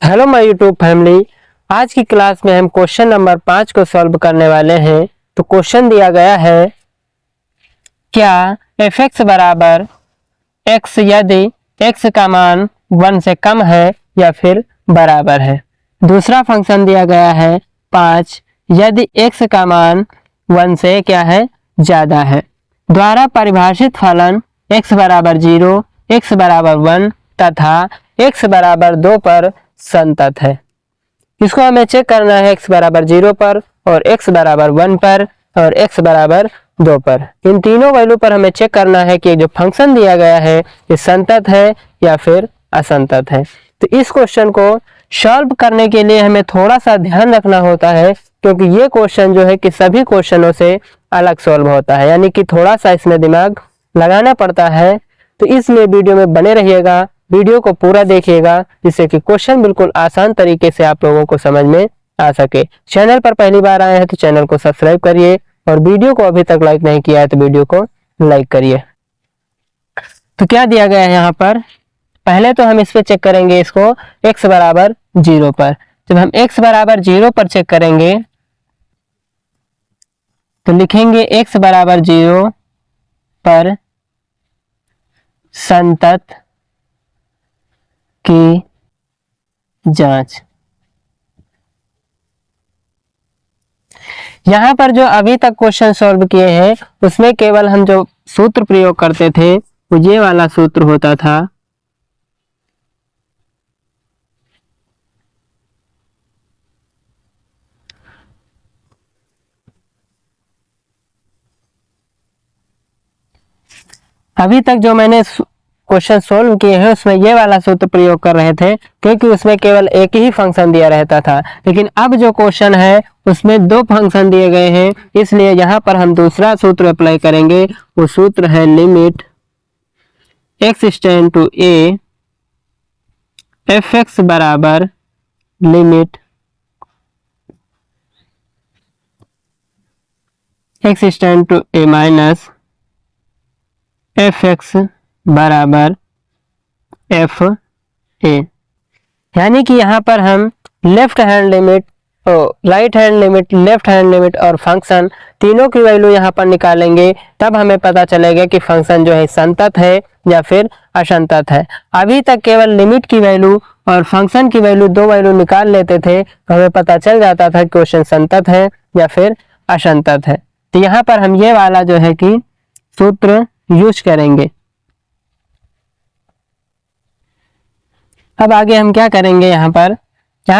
Hello my YouTube family. आज की class में हम क्वेश्चन नंबर 5 को सॉल्व करने वाले हैं। तो क्वेश्चन दिया गया है, क्या f(x) बराबर x यदि x का मान 1 से कम है या फिर बराबर है। दूसरा फंक्शन दिया गया है 5 यदि x का मान 1 से क्या है ज्यादा है। द्वारा परिभाषित फलन x बराबर 0, x बराबर 1 तथा x बराबर 2 पर संतत है। इसको हमें चेक करना है x बराबर 0 पर और x बराबर 1 पर और x बराबर 2 पर। इन तीनों वैल्यू पर हमें चेक करना है कि जो फंक्शन दिया गया है ये संतत है या फिर असंतत है। तो इस क्वेश्चन को सॉल्व करने के लिए हमें थोड़ा सा ध्यान रखना होता है, क्योंकि ये क्वेश्चन जो है कि सभी क्वेश्चनों से अलग सॉल्व होता है, यानी कि थोड़ा सा इसमें दिमाग लगाना पड़ता है। तो इसलिए वीडियो में बने रहिएगा, वीडियो को पूरा देखिएगा, जिससे कि क्वेश्चन बिल्कुल आसान तरीके से आप लोगों को समझ में आ सके। चैनल पर पहली बार आए हैं तो चैनल को सब्सक्राइब करिए और वीडियो को अभी तक लाइक नहीं किया है तो वीडियो को लाइक करिए। तो क्या दिया गया है यहाँ पर, पहले तो हम इस पे चेक करेंगे इसको x बराबर 0 पर। जब हम x बराबर 0 पर चेक करेंगे तो लिखेंगे x बराबर 0 पर संतत की जांच। यहाँ पर जो अभी तक क्वेश्चन सॉल्व किए हैं उसमें केवल हम जो सूत्र प्रयोग करते थे वो ये वाला सूत्र होता था। अभी तक जो मैंने क्वेश्चन सोल्व किए हैं उसमें ये वाला सूत्र प्रयोग कर रहे थे, क्योंकि उसमें केवल एक ही फंक्शन दिया रहता था। लेकिन अब जो क्वेश्चन है उसमें दो फंक्शन दिए गए हैं, इसलिए यहाँ पर हम दूसरा सूत्र अप्लाई करेंगे। वो सूत्र है limit x tend to a f(x) बराबर limit x tend to a minus f(x) बराबर f(a). यानी कि यहाँ पर हम लेफ्ट हैंड लिमिट और right hand limit, left hand limit और फंक्शन तीनों की वैल्यू यहाँ पर निकालेंगे, तब हमें पता चलेगा कि फंक्शन जो है संतत है या फिर असंतत है। अभी तक केवल लिमिट की वैल्यू और फंक्शन की वैल्यू दो वैल्यू निकाल लेते थे तो हमें पता चल जाता था कि क्वेश्चन संतत है या फिर असंतत है। तो यहाँ पर हम ये वाला जो है कि सूत्र यूज करेंगे। अब आगे हम क्या करेंगे, यहाँ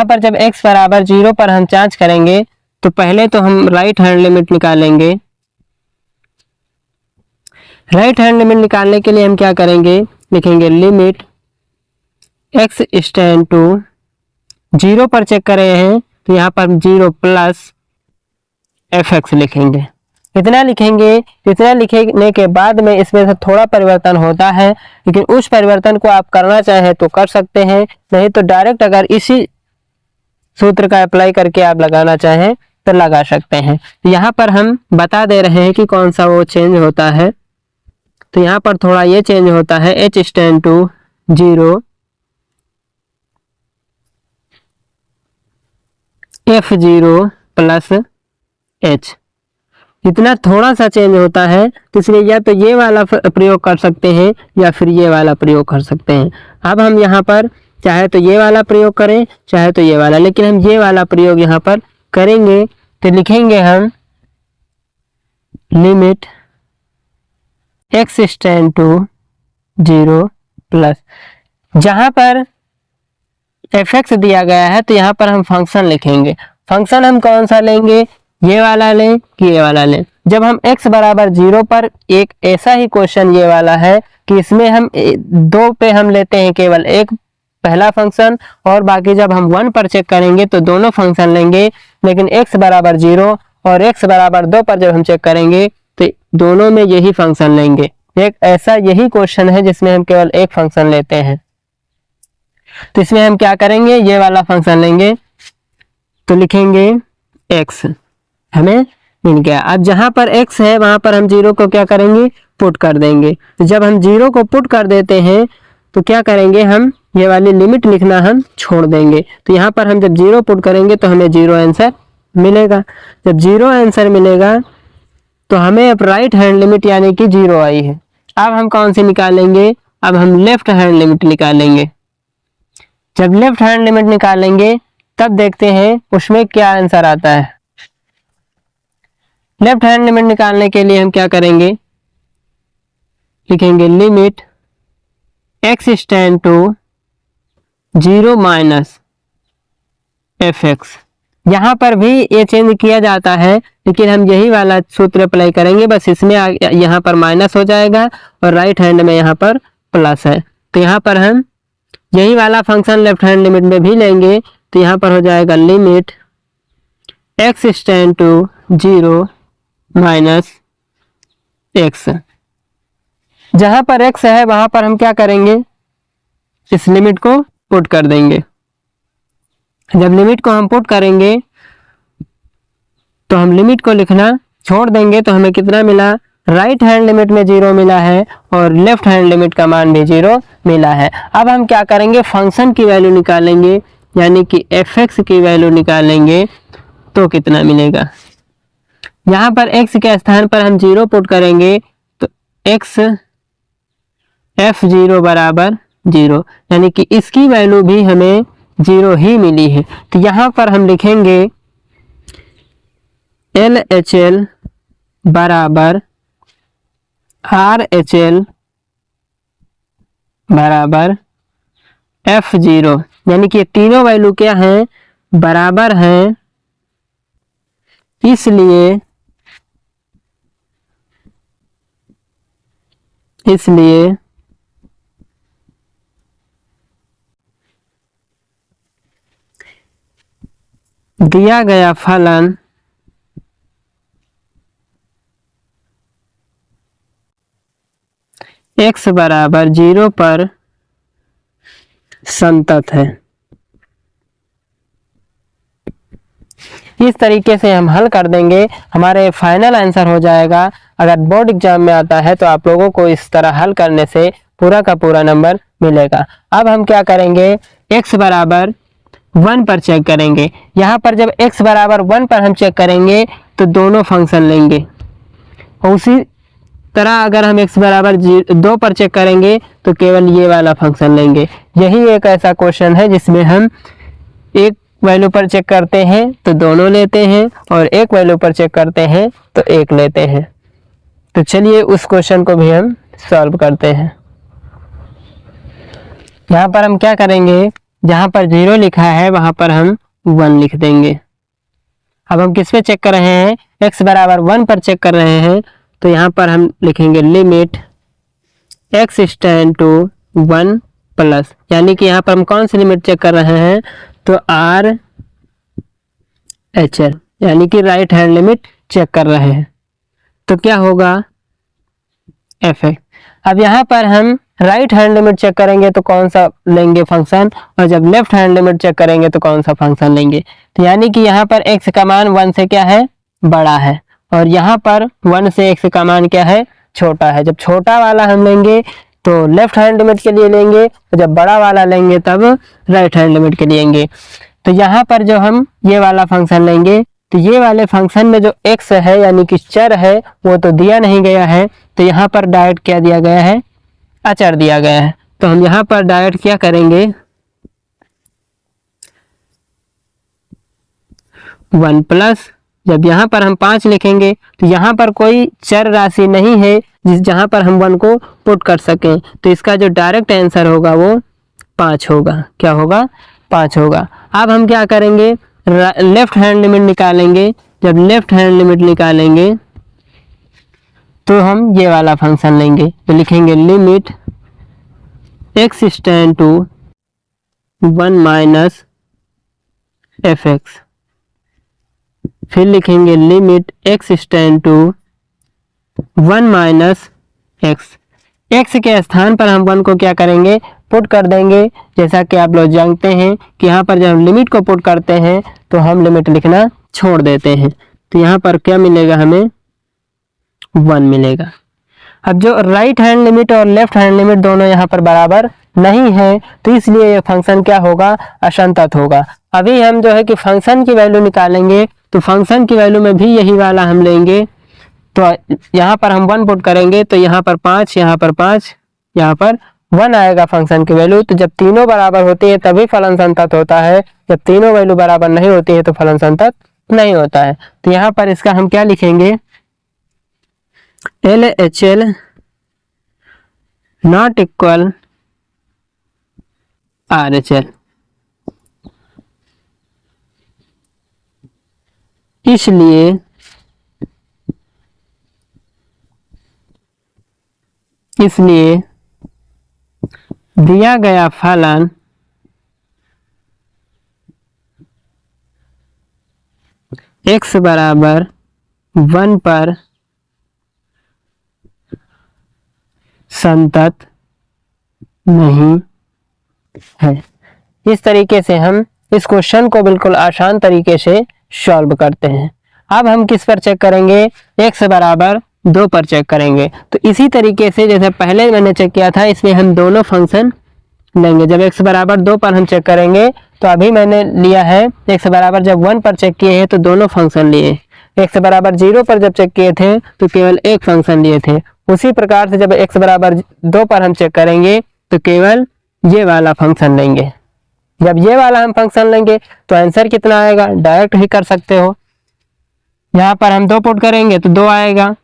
पर जब x बराबर 0 पर हम जांच करेंगे तो पहले तो हम राइट हैंड लिमिट निकालेंगे। राइट हैंड लिमिट निकालने के लिए हम क्या करेंगे, लिखेंगे लिमिट x टेंड टू 0 पर चेक कर रहे हैं तो यहाँ पर 0 प्लस f(x) लिखेंगे। इतना लिखेंगे। इतना लिखने के बाद में इसमें से थोड़ा परिवर्तन होता है, लेकिन उस परिवर्तन को आप करना चाहें तो कर सकते हैं, नहीं तो डायरेक्ट अगर इसी सूत्र का अप्लाई करके आप लगाना चाहें तो लगा सकते हैं। तो यहाँ पर हम बता दे रहे हैं कि कौन सा वो चेंज होता है। तो यहाँ पर थोड़ा ये चेंज होता है, h tend to 0 f(0) plus h। इतना थोड़ा सा चेंज होता है, तो इसलिए या तो ये वाला प्रयोग कर सकते हैं या फिर ये वाला प्रयोग कर सकते हैं। अब हम यहाँ पर चाहे तो ये वाला प्रयोग करें चाहे तो ये वाला, लेकिन हम ये वाला प्रयोग यहाँ पर करेंगे। तो लिखेंगे हम limit x tend to 0 plus, जहाँ पर f(x) दिया गया है तो यहाँ पर हम फंक्शन लिखेंगे। फंक्शन हम कौन सा लेंगे, ये वाला लें कि ये वाला लें। जब हम x बराबर 0 पर, एक ऐसा ही क्वेश्चन ये वाला है कि इसमें हम 2 पे हम लेते हैं केवल एक पहला फंक्शन, और बाकी जब हम 1 पर चेक करेंगे तो दोनों फंक्शन लेंगे। लेकिन x बराबर 0 और x बराबर 2 पर जब हम चेक करेंगे तो दोनों में यही फंक्शन लेंगे। एक ऐसा यही क्वेश्चन है जिसमें हम केवल एक फंक्शन लेते हैं। तो इसमें हम क्या करेंगे, ये वाला फंक्शन लेंगे। तो लिखेंगे x, हमें मिल गया। अब जहां पर x है वहां पर हम 0 को क्या करेंगे, पुट कर देंगे। तो जब हम 0 को पुट कर देते हैं तो क्या करेंगे, हम ये वाली लिमिट लिखना हम छोड़ देंगे। तो यहाँ पर हम जब 0 पुट करेंगे तो हमें 0 आंसर मिलेगा। जब 0 आंसर मिलेगा तो हमें अब राइट हैंड लिमिट यानी कि 0 आई है। अब हम कौन सी निकालेंगे? अब हम लेफ्ट हैंड लिमिट निकालेंगे। जब लेफ्ट हैंड लिमिट निकालेंगे तब देखते हैं उसमें क्या आंसर आता है। लेफ्ट हैंड लिमिट निकालने के लिए हम क्या करेंगे? लिखेंगे limit x tend to 0 minus fx। यहाँ पर भी ये चेंज किया जाता है, लेकिन हम यही वाला सूत्र अप्लाई करेंगे, बस इसमें यहाँ पर माइनस हो जाएगा और राइट हैंड में यहाँ पर प्लस है। तो यहाँ पर हम यही वाला फंक्शन लेफ्ट हैंड लिमिट में भी लेंगे। तो यहाँ पर हो जाएगा limit x tend to 0 minus x। जहाँ पर x है वहाँ पर हम क्या करेंगे? इस लिमिट को पुट कर देंगे। जब लिमिट को हम पुट करेंगे तो हम लिमिट को लिखना छोड़ देंगे। तो हमें कितना मिला? राइट हैंड लिमिट में 0 मिला है और लेफ्ट हैंड लिमिट का मान भी 0 मिला है। अब हम क्या करेंगे? फंक्शन की वैल्यू निकालेंगे, यानी कि fx की वैल्यू निकालेंगे तो कितना मिलेगा? यहाँ पर x के स्थान पर हम 0 पुट करेंगे तो x f0 बराबर 0, यानी कि इसकी वैल्यू भी हमें 0 ही मिली है। तो यहाँ पर हम लिखेंगे LHL बराबर RHL बराबर f0, यानी कि तीनों वैल्यू क्या हैं? बराबर हैं, इसलिए दिया गया फलन x बराबर 0 पर संतत है। इस तरीके से हम हल कर देंगे, हमारे फाइनल आंसर हो जाएगा। अगर बोर्ड एग्जाम में आता है तो आप लोगों को इस तरह हल करने से पूरा का पूरा नंबर मिलेगा। अब हम क्या करेंगे? x बराबर 1 पर चेक करेंगे। यहाँ पर जब x बराबर 1 पर हम चेक करेंगे तो दोनों फंक्शन लेंगे। उसी तरह अगर हम x बराबर 2 पर चेक करेंगे तो केवल ये वाला फंक्शन लेंगे। यही एक ऐसा क्वेश्चन है जिसमें हम एक वैल्यू पर चेक करते हैं तो दोनों लेते हैं और एक वैल्यू पर चेक करते हैं तो एक लेते हैं। तो चलिए उस क्वेश्चन को भी हम सॉल्व करते हैं। यहाँ पर हम क्या करेंगे? जहाँ पर 0 लिखा है वहाँ पर हम 1 लिख देंगे। अब हम किस पे चेक कर रहे हैं? x बराबर 1 पर चेक कर रहे हैं। तो यहाँ पर हम लिखेंगे limit x tend to 1 plus, यानी कि यहाँ पर हम कौन सी लिमिट चेक कर रहे हैं? तो RHL, यानी कि राइट हैंड लिमिट चेक कर रहे हैं। तो क्या होगा? fx। अब यहाँ पर हम राइट हैंड लिमिट चेक करेंगे तो कौन सा लेंगे फंक्शन, और जब लेफ्ट हैंड लिमिट चेक करेंगे तो कौन सा फंक्शन लेंगे। तो यानी कि यहाँ पर x का मान 1 से क्या है? बड़ा है, और यहाँ पर 1 से x का मान क्या है? छोटा है। जब छोटा वाला हम लेंगे तो लेफ्ट हैंड लिमिट के लिए लेंगे, और जब बड़ा वाला लेंगे तब राइट हैंड लिमिट के लिए लेंगे। तो यहाँ पर जो हम ये वाला फंक्शन लेंगे तो ये वाले फंक्शन में जो x है यानी कि चर है वो तो दिया नहीं गया है, तो यहाँ पर डायरेक्ट क्या दिया गया है? अचर दिया गया है। तो हम यहाँ पर डायरेक्ट क्या करेंगे? 1 प्लस, जब यहाँ पर हम 5 लिखेंगे तो यहाँ पर कोई चर राशि नहीं है जहाँ पर हम 1 को पुट कर सकें, तो इसका जो डायरेक्ट आंसर होगा वो 5 होगा। क्या होगा? 5 होगा। अब हम क्या करेंगे? लेफ्ट हैंड लिमिट निकालेंगे। जब लेफ्ट हैंड लिमिट निकालेंगे तो हम ये वाला फंक्शन लेंगे। तो लिखेंगे limit x tend to 1 minus fx, फिर लिखेंगे limit x tend to 1 minus x। x के स्थान पर हम 1 को क्या करेंगे? पुट कर देंगे। जैसा कि आप लोग जानते हैं कि यहाँ पर जब हम लिमिट को पुट करते हैं तो हम लिमिट लिखना छोड़ देते हैं। तो यहाँ पर क्या मिलेगा? हमें 1 मिलेगा। अब जो राइट हैंड लिमिट और लेफ्ट हैंड लिमिट दोनों यहाँ पर बराबर नहीं है, तो इसलिए ये फंक्शन क्या होगा, असंतत होगा। अभी हम जो है कि फंक्शन की वैल्यू निकालेंगे, तो फंक्शन की वैल्यू में भी यही वाला हम लेंगे। तो यहाँ पर हम 1 पुट करेंगे, तो यहाँ पर 5, यहाँ पर 5, यहाँ पर 1 आएगा फंक्शन की वैल्यू। तो जब तीनों बराबर होती है तभी फलन संतत होता है, जब तीनों वैल्यू बराबर नहीं होती है तो फलन संतत नहीं होता है। तो यहाँ पर इसका हम क्या लिखेंगे, LHL नॉट इक्वल RHL। इसलिए दिया गया फलन x बराबर 1 पर संतत नहीं है। इस तरीके से हम इस क्वेश्चन को बिल्कुल आसान तरीके से सॉल्व करते हैं। अब हम किस पर चेक करेंगे, x बराबर 2 पर चेक करेंगे। तो इसी तरीके से जैसे पहले मैंने चेक किया था, इसमें हम दोनों फंक्शन लेंगे। जब x बराबर 2 पर हम चेक करेंगे, तो अभी मैंने लिया है x बराबर जब 1 पर चेक किए हैं तो दोनों फंक्शन लिए। x बराबर 0 पर जब चेक किए थे तो केवल एक फंक्शन लिए थे। उसी प्रकार से जब x बराबर 2 पर हम चेक करेंगे तो केवल ये वाला फंक्शन लेंगे। जब ये वाला हम फंक्शन लेंगे तो आंसर कितना आएगा, डायरेक्ट ही कर सकते हो। यहाँ पर हम 2 पुट करेंगे तो 2 आएगा,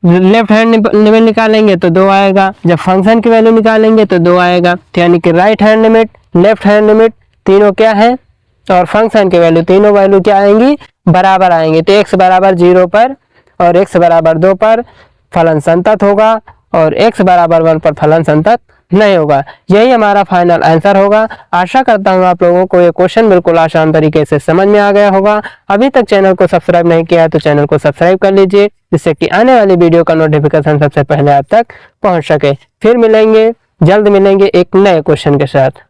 लेफ्ट हैंड लिमिट निकालेंगे तो 2 आएगा, जब फंक्शन की वैल्यू निकालेंगे तो 2 आएगा। यानी कि right hand limit, left hand limit तीनों क्या है, और फंक्शन की वैल्यू, तीनों वैल्यू क्या आएंगी, बराबर आएंगे। तो x बराबर 0 पर और x बराबर 2 पर फलन संतत होगा और x बराबर 1 पर फलन संतत नहीं होगा। यही हमारा फाइनल आंसर होगा। आशा करता हूँ आप लोगों को ये क्वेश्चन बिल्कुल आसान तरीके से समझ में आ गया होगा। अभी तक चैनल को सब्सक्राइब नहीं किया है तो चैनल को सब्सक्राइब कर लीजिए, जिससे कि आने वाली वीडियो का नोटिफिकेशन सबसे पहले आप तक पहुंच सके। फिर मिलेंगे, जल्द मिलेंगे एक नए क्वेश्चन के साथ।